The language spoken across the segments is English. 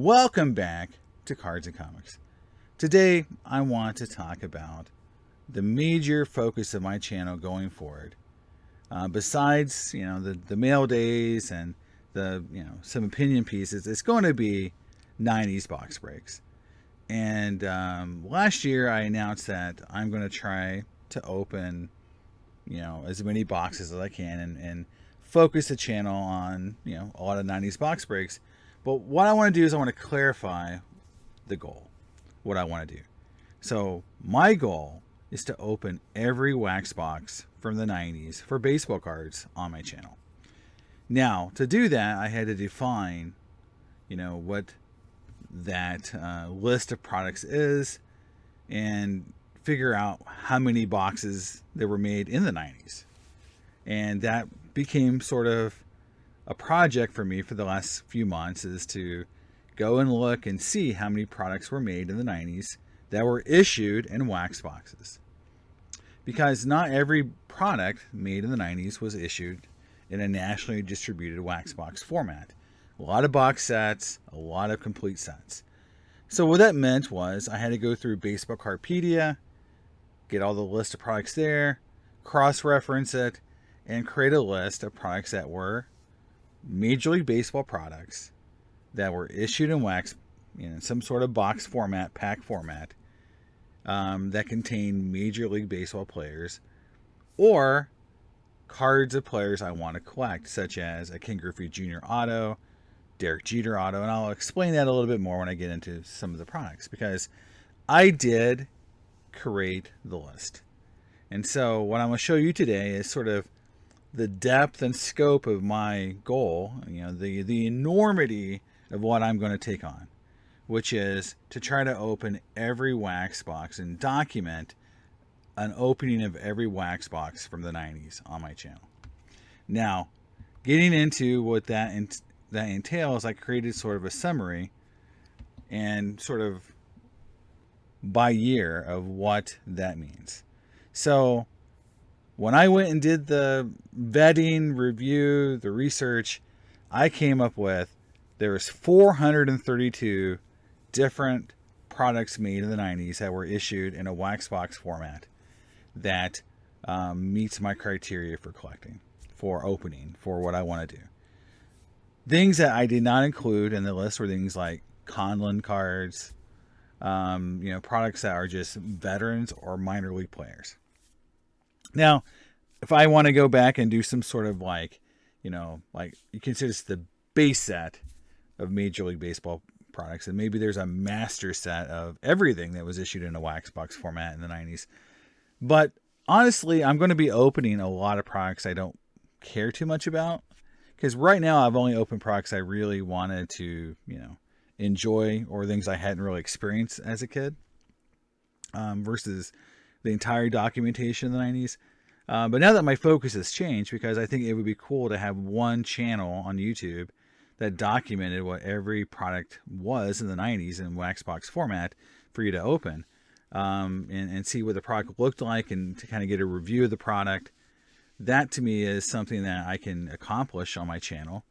Welcome back to Cards and Comics. Today, I want to talk about the major focus of my channel going forward. Besides, the mail days and some opinion pieces, it's going to be 90's box breaks. And last year, I announced that I'm going to try to open, as many boxes as I can and focus the channel on, a lot of 90's box breaks. But what I want to do is I want to clarify the goal, what I want to do. So my goal is to open every wax box from the 90's for baseball cards on my channel. Now, to do that, I had to define, what that list of products is and figure out how many boxes that were made in the 90's. And that became sort of a project for me for the last few months, is to go and look and see how many products were made in the 90's that were issued in wax boxes. Because not every product made in the 90's was issued in a nationally distributed wax box format. A lot of box sets, a lot of complete sets. So what that meant was I had to go through Baseball Cardpedia, get all the list of products there, cross-reference it, and create a list of products that were Major League Baseball products that were issued in wax, in some sort of box format, pack format, that contain Major League Baseball players, or cards of players I want to collect, such as a Ken Griffey Jr. auto, Derek Jeter auto, and I'll explain that a little bit more when I get into some of the products, because I did create the list. And so what I'm going to show you today is sort of the depth and scope of my goal, the enormity of what I'm going to take on, which is to try to open every wax box and document an opening of every wax box from the 90's on my channel. Now, getting into what that entails, I created sort of a summary and sort of by year of what that means. So when I went and did the vetting, review, the research, I came up with there was 432 different products made in the 90's that were issued in a wax box format that meets my criteria for collecting, for opening, for what I want to do. Things that I did not include in the list were things like Conlon cards, products that are just veterans or minor league players. Now, if I want to go back and do some sort of like you consider this the base set of Major League Baseball products, and maybe there's a master set of everything that was issued in a wax box format in the 90's. But honestly, I'm going to be opening a lot of products I don't care too much about, because right now I've only opened products I really wanted to, enjoy, or things I hadn't really experienced as a kid, versus the entire documentation in the 90's. But now that my focus has changed, because I think it would be cool to have one channel on YouTube that documented what every product was in the 90's in wax box format for you to open, and see what the product looked like, and to kind of get a review of the product. That to me is something that I can accomplish on my channel.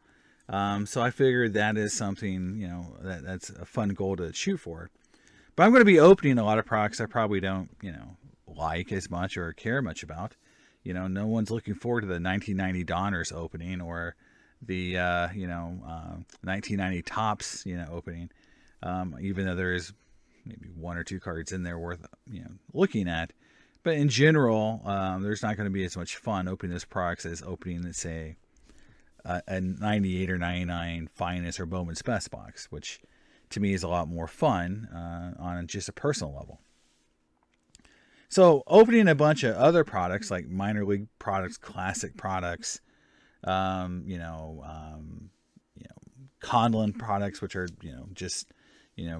So I figured that is something, that's a fun goal to shoot for. But I'm going to be opening a lot of products I probably don't, like as much or care much about. No one's looking forward to the 1990 Donners opening, or the 1990 Tops opening, even though there is maybe one or two cards in there worth looking at. But in general, there's not going to be as much fun opening those products as opening, let's say, a 98 or 99 Finest or Bowman's Best box, which to me is a lot more fun on just a personal level. So opening a bunch of other products like minor league products, classic products, Conlon products, which are just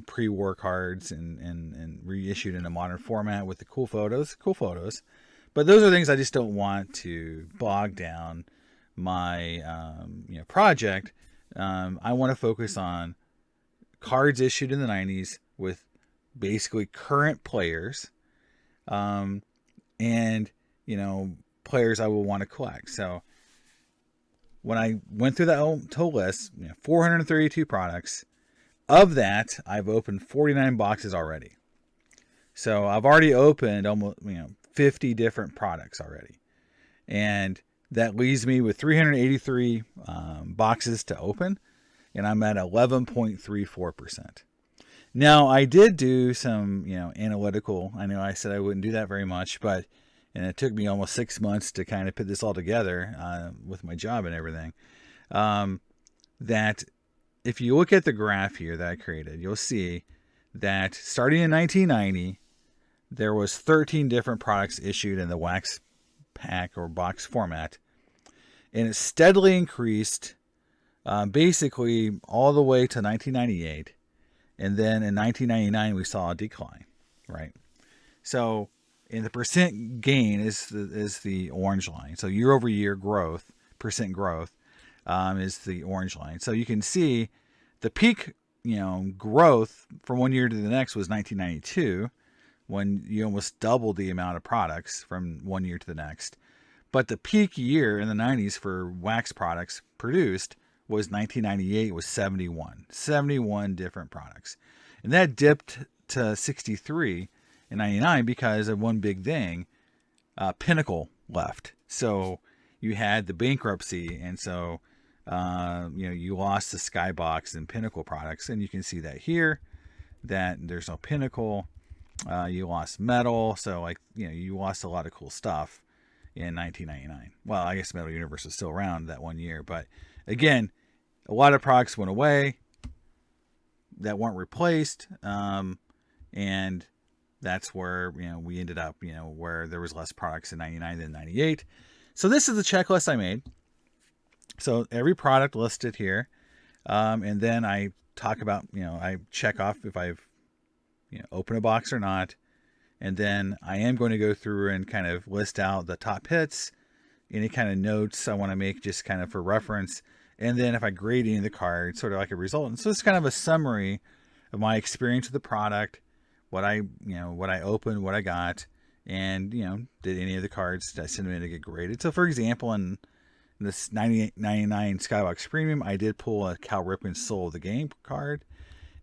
pre-war cards and reissued in a modern format with the cool photos. But those are things I just don't want to bog down my project. I want to focus on cards issued in the 90's with basically current players, and players I will want to collect. So when I went through that whole list, 432 products, Of that, I've opened 49 boxes already. So I've already opened almost 50 different products already. And that leaves me with 383 boxes to open, and I'm at 11.34%. Now, I did do some, analytical. I know I said I wouldn't do that very much, and it took me almost 6 months to kind of put this all together with my job and everything. That if you look at the graph here that I created, you'll see that starting in 1990, there was 13 different products issued in the wax pack or box format, and it steadily increased basically all the way to 1998, and then in 1999 we saw a decline, right? So, and the percent gain is the orange line. So year over year growth, percent growth, is the orange line. So you can see the peak, growth from one year to the next was 1992, when you almost doubled the amount of products from one year to the next. But the peak year in the 90s for wax products produced was 1998, was 71 different products. And that dipped to 63 in 99 because of one big thing. Pinnacle left. So you had the bankruptcy, and so you lost the Skybox and Pinnacle products, and you can see that here, that there's no Pinnacle. You lost Metal, so you lost a lot of cool stuff in 1999. Well, I guess Metal Universe was still around that one year, but again, a lot of products went away that weren't replaced, and that's where we ended up, where there was less products in 99 than 98. So this is the checklist I made. So every product listed here, and then I talk about, I check off if I've open a box or not, and then I am going to go through and kind of list out the top hits, any kind of notes I want to make just kind of for reference, and then if I grade any of the cards, sort of like a result. And so it's kind of a summary of my experience with the product, what I opened, what I got, and did any of the cards, did I send them in to get graded. So for example, in this 98.99 Skybox Premium, I did pull a Cal Ripken Soul of the Game card.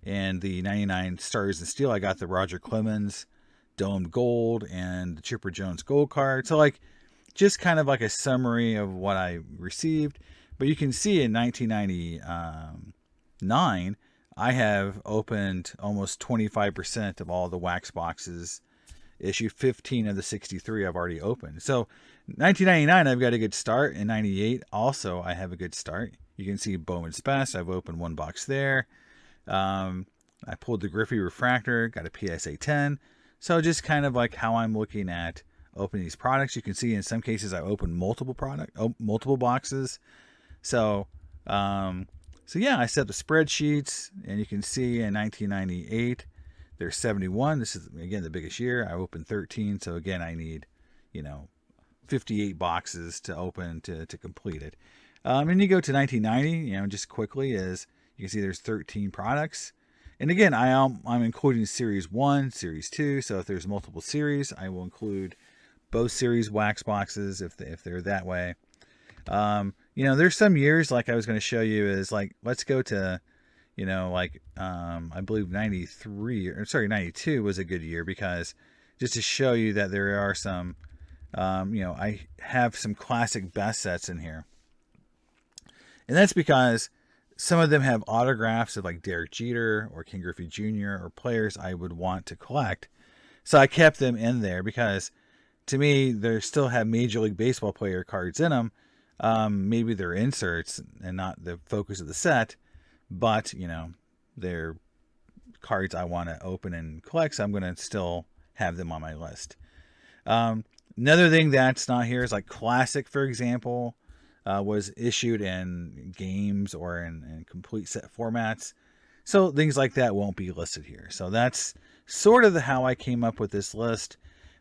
And the 99 Stars and Steel, I got the Roger Clemens Domed Gold and the Chipper Jones Gold card. So just kind of like a summary of what I received. But you can see in 1999, I have opened almost 25% of all the wax boxes issued. 15 of the 63 I've already opened. So 1999, I've got a good start. In 98, also, I have a good start. You can see Bowman's Best. I've opened one box there. I pulled the Griffey Refractor, got a PSA 10. So just kind of like how I'm looking at opening these products. You can see in some cases I opened multiple boxes. So yeah, I set the spreadsheets, and you can see in 1998 there's 71. This is again the biggest year. I opened 13. So again, I need 58 boxes to open to complete it. And you go to 1990. Just quickly is. You can see there's 13 products. And again, I'm including Series 1, Series 2. So if there's multiple series, I will include both series wax boxes if they're that way. There's some years, like I was going to show you, is like, let's go to, I believe 92 was a good year, because just to show you that there are some, I have some classic best sets in here. And that's because some of them have autographs of like Derek Jeter or Ken Griffey Jr. or players I would want to collect. So I kept them in there because to me, they still have Major League Baseball player cards in them. Maybe they're inserts and not the focus of the set, but they're cards I want to open and collect. So I'm going to still have them on my list. Another thing that's not here is like Classic, for example. Was issued in games or in complete set formats. So things like that won't be listed here. So that's sort of how I came up with this list.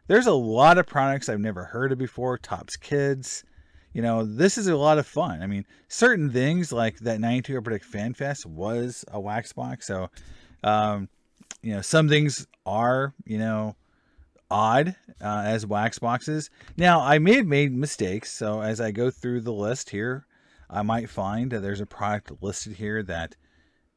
There's a lot of products I've never heard of before. Topps Kids. This is a lot of fun. I mean, certain things like that 92 Upper Deck Fan Fest was a wax box. So, some things are, odd as wax boxes. Now, I may have made mistakes, so as I go through the list here, I might find that there's a product listed here that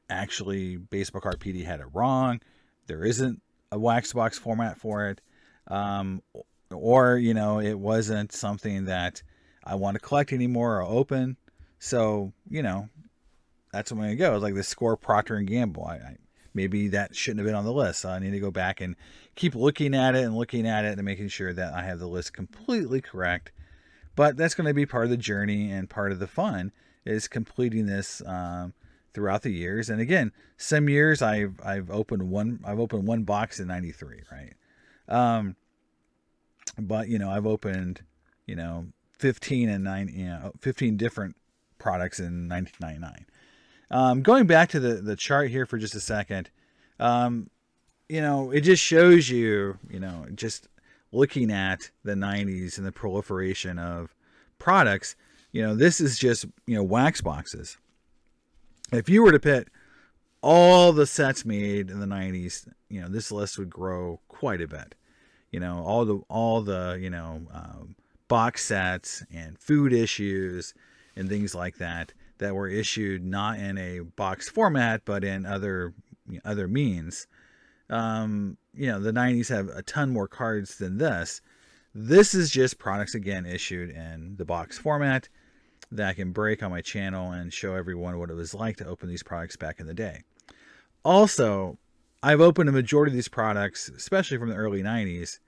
actually Baseball Card PD had it wrong. There isn't a wax box format for it. Um, or, it wasn't something that I want to collect anymore or open. So, that's what I'm going to go. It's like the Score Procter and Gamble. Maybe that shouldn't have been on the list. So I need to go back and keep looking at it and making sure that I have the list completely correct. But that's going to be part of the journey and part of the fun is completing this throughout the years. And again, some years I've opened one box in '93, right? But I've opened 15 different products in 1999. Going back to the chart here for just a second, it just shows you, just looking at the 90s and the proliferation of products, this is just, wax boxes. If you were to put all the sets made in the 90s, this list would grow quite a bit. All the box sets and food issues and things like that were issued not in a box format but in other means. The 90s have a ton more cards than this. This is just products, again, issued in the box format that I can break on my channel and show everyone what it was like to open these products back in the day. Also, I've opened a majority of these products, especially from the early 90s,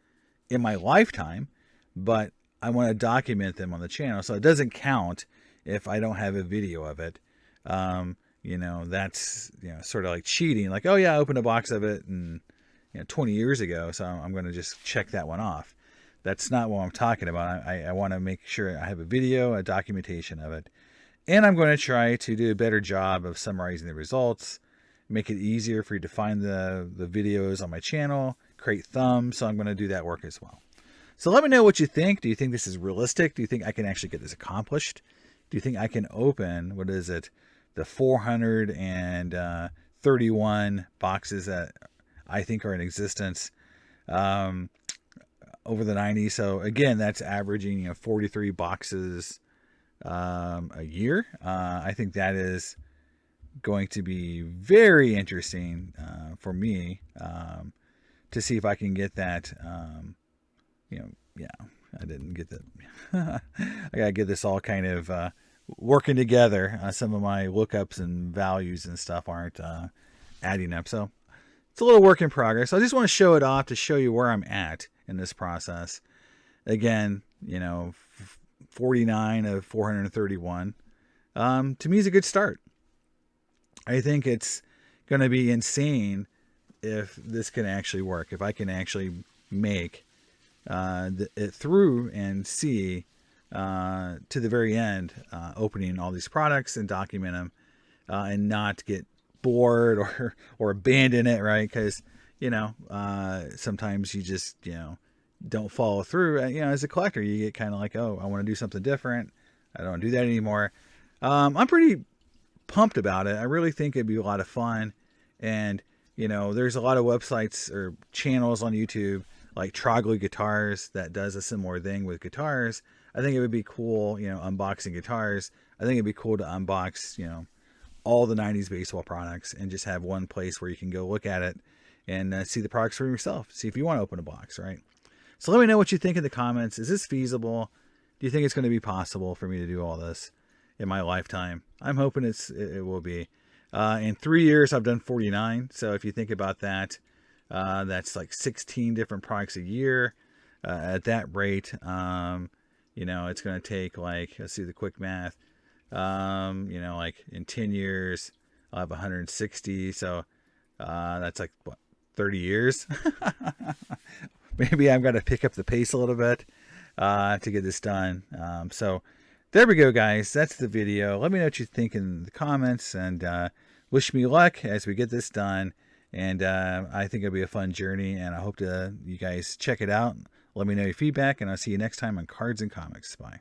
in my lifetime, but I want to document them on the channel, so it doesn't count if I don't have a video of it. That's sort of like cheating. Like, oh yeah, I opened a box of it and 20 years ago, so I'm going to just check that one off. That's not what I'm talking about. I want to make sure I have a video, a documentation of it, and I'm going to try to do a better job of summarizing the results, make it easier for you to find the videos on my channel, create thumbs. So I'm going to do that work as well. So let me know what you think. Do you think this is realistic? Do you think I can actually get this accomplished? Do you think I can open, the 431 boxes that I think are in existence over the 90s? So again, that's averaging 43 boxes a year. I think that is going to be very interesting for me to see if I can get that. I didn't get that. I gotta get this all kind of working together. Some of my lookups and values and stuff aren't adding up, so it's a little work in progress. I just want to show it off to show you where I'm at in this process. Again, 49 of 431 to me is a good start. I think it's going to be insane if this can actually work, if I can actually make it through and see to the very end, opening all these products and document them and not get bored or abandon it, right? Because sometimes you just don't follow through. As a collector, you get kind of like, oh, I want to do something different. I don't do that anymore. I'm pretty pumped about it. I really think it'd be a lot of fun. And there's a lot of websites or channels on YouTube like Trogley Guitars that does a similar thing with guitars. I think it would be cool, unboxing guitars. I think it'd be cool to unbox, all the 90s baseball products and just have one place where you can go look at it and see the products for yourself. See if you want to open a box, right? So let me know what you think in the comments. Is this feasible? Do you think it's going to be possible for me to do all this in my lifetime? I'm hoping it will be. In 3 years, I've done 49. So if you think about that, that's like 16 different products a year. At that rate, it's going to take let's do the quick math. Like in 10 years, I'll have 160. So that's like what, 30 years? Maybe I'm going to pick up the pace a little bit to get this done. So there we go, guys. That's the video. Let me know what you think in the comments, and wish me luck as we get this done. And I think it'll be a fun journey, and I hope you guys check it out. Let me know your feedback, and I'll see you next time on Cards and Comics. Bye.